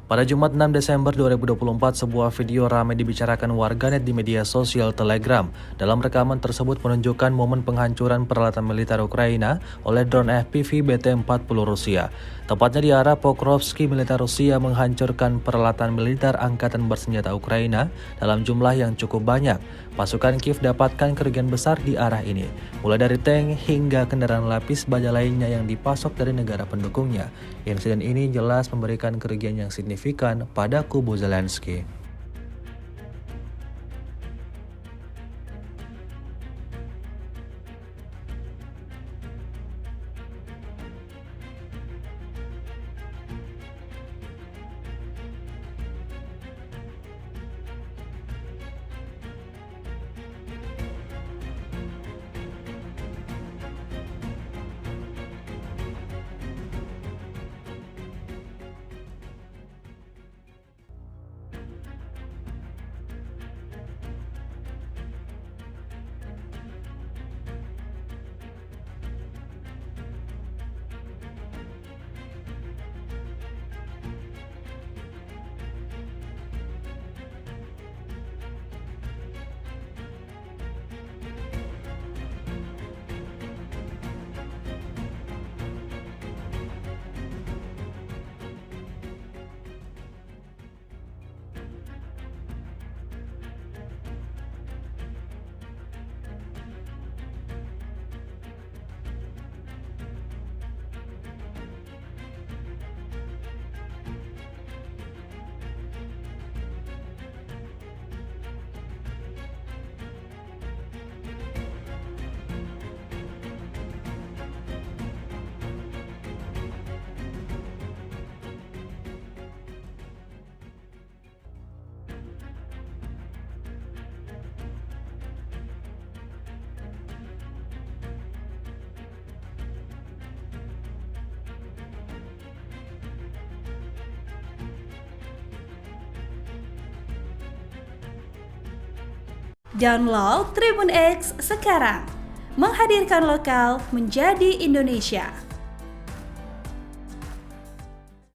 Pada Jumat 6 Desember 2024, sebuah video ramai dibicarakan warganet di media sosial Telegram. Dalam rekaman tersebut menunjukkan momen penghancuran peralatan militer Ukraina oleh drone FPV BT-40 Rusia. Tepatnya di arah Pokrovsky, militer Rusia menghancurkan peralatan militer angkatan bersenjata Ukraina dalam jumlah yang cukup banyak. Pasukan Kiev dapatkan kerugian besar di arah ini, mulai dari tank hingga kendaraan lapis baja lainnya yang dipasok dari negara pendukungnya. Insiden ini jelas memberikan kerugian yang signifikan pada kubu Zelensky. Download Tribun X sekarang, menghadirkan lokal menjadi Indonesia.